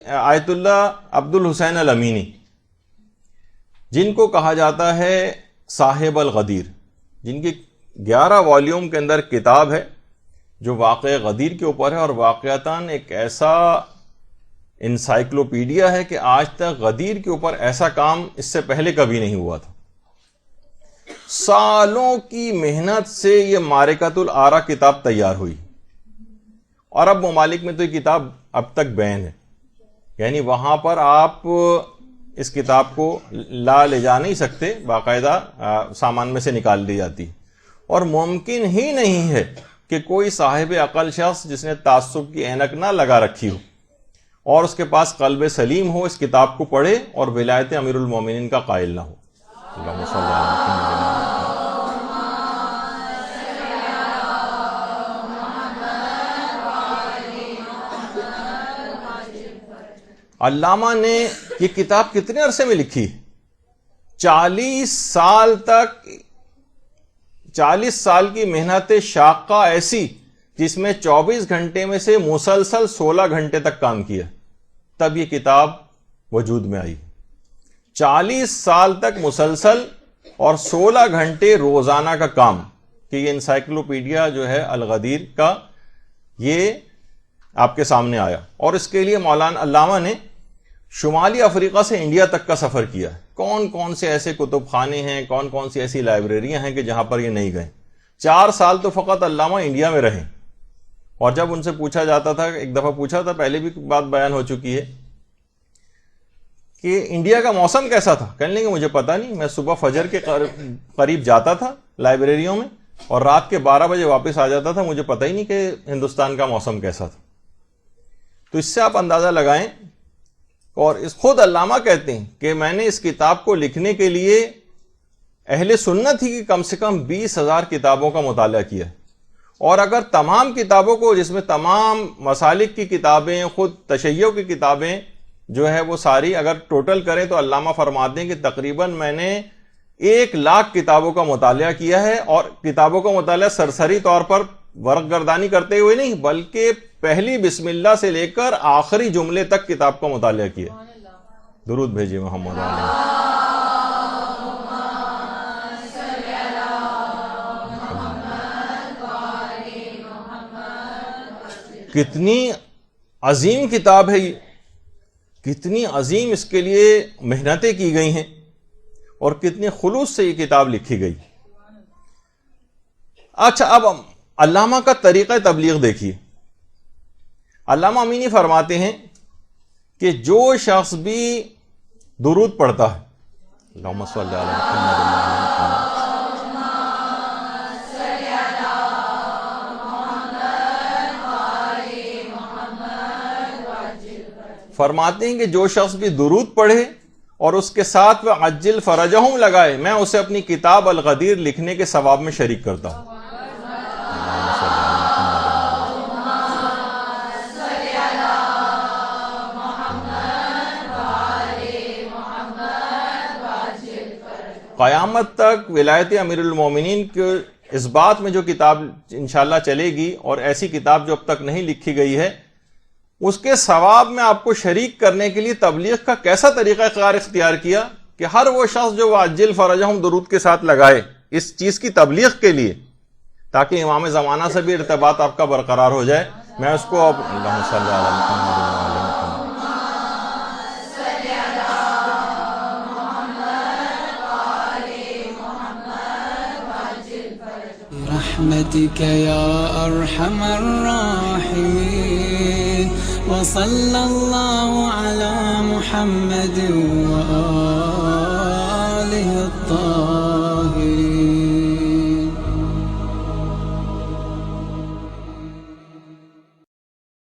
آیت اللہ عبد الحسین الامینی، جن کو کہا جاتا ہے صاحب الغدیر، جن کی 11 والیوم کے اندر کتاب ہے جو واقعہ غدیر کے اوپر ہے، اور واقعتاً ایک ایسا انسائکلوپیڈیا ہے کہ آج تک غدیر کے اوپر ایسا کام اس سے پہلے کبھی نہیں ہوا تھا۔ سالوں کی محنت سے یہ معرکۃ الآراء کتاب تیار ہوئی، اور اب ممالک میں تو یہ کتاب اب تک بین ہے، یعنی وہاں پر آپ اس کتاب کو لے جا نہیں سکتے، باقاعدہ سامان میں سے نکال دی جاتی، اور ممکن ہی نہیں ہے کہ کوئی صاحب عقل شخص جس نے تعصب کی اینک نہ لگا رکھی ہو اور اس کے پاس قلب سلیم ہو، اس کتاب کو پڑھے اور ولایت امیر المومنین کا قائل نہ ہو۔ اللہم صلی اللہ علیہ وسلم۔ علامہ نے یہ کتاب کتنے عرصے میں لکھی؟ 40 سال تک، 40 سال کی محنت شاقہ ایسی جس میں 24 گھنٹے میں سے مسلسل 16 گھنٹے تک کام کیا، تب یہ کتاب وجود میں آئی۔ 40 سال تک مسلسل اور 16 گھنٹے روزانہ کا کام کہ یہ انسائکلوپیڈیا جو ہے الغدیر کا یہ آپ کے سامنے آیا، اور اس کے لیے مولانا علامہ نے شمالی افریقہ سے انڈیا تک کا سفر کیا۔ کون کون سے ایسے کتب خانے ہیں، کون کون سی ایسی لائبریریاں ہیں کہ جہاں پر یہ نہیں گئے۔ 4 سال تو فقط علامہ انڈیا میں رہے، اور جب ان سے پوچھا جاتا تھا، ایک دفعہ پوچھا تھا، پہلے بھی بات بیان ہو چکی ہے، کہ انڈیا کا موسم کیسا تھا، کہنے لگے مجھے پتہ نہیں، میں صبح فجر کے قریب جاتا تھا لائبریریوں میں اور رات کے 12 بجے واپس آ جاتا تھا، مجھے پتہ ہی نہیں کہ ہندوستان کا موسم کیسا تھا۔ تو اس سے آپ اندازہ لگائیں، اور اس خود علامہ کہتے ہیں کہ میں نے اس کتاب کو لکھنے کے لیے اہل سنت ہی کی کم سے کم 20,000 کتابوں کا مطالعہ کیا، اور اگر تمام کتابوں کو، جس میں تمام مسالک کی کتابیں، خود تشیع کی کتابیں جو ہے وہ ساری اگر ٹوٹل کریں تو علامہ فرماتے ہیں کہ تقریباً میں نے 1,00,000 کتابوں کا مطالعہ کیا ہے، اور کتابوں کا مطالعہ سرسری طور پر ورق گردانی کرتے ہوئے نہیں، بلکہ پہلی بسم اللہ سے لے کر آخری جملے تک کتاب کا مطالعہ کیا۔ درود بھیجیے محمد علیہ۔ کتنی عظیم کتاب ہے یہ، کتنی عظیم اس کے لیے محنتیں کی گئی ہیں، اور کتنے خلوص سے یہ کتاب لکھی گئی۔ اچھا، اب علامہ کا طریقہ تبلیغ دیکھیے۔ علامہ امینی فرماتے ہیں کہ جو شخص بھی درود پڑھتا ہے، اللہم صلی علی محمد، فرماتے ہیں کہ جو شخص بھی درود پڑھے اور اس کے ساتھ وہ عجل فرجہم لگائے، میں اسے اپنی کتاب الغدیر لکھنے کے ثواب میں شریک کرتا ہوں۔ قیامت تک ولایت امیر المومنین کے اس بات میں جو کتاب انشاءاللہ چلے گی، اور ایسی کتاب جو اب تک نہیں لکھی گئی ہے، اس کے ثواب میں آپ کو شریک کرنے کے لیے تبلیغ کا کیسا طریقہ کار اختیار کیا کہ ہر وہ شخص جو عجل فرجہم درود کے ساتھ لگائے اس چیز کی تبلیغ کے لیے، تاکہ امام زمانہ سے بھی ارتباط آپ کا برقرار ہو جائے، میں اس کو اب اللہم صلی علی محمد۔ برحمتك يا أرحم الراحمين، وصلى الله على محمد وآله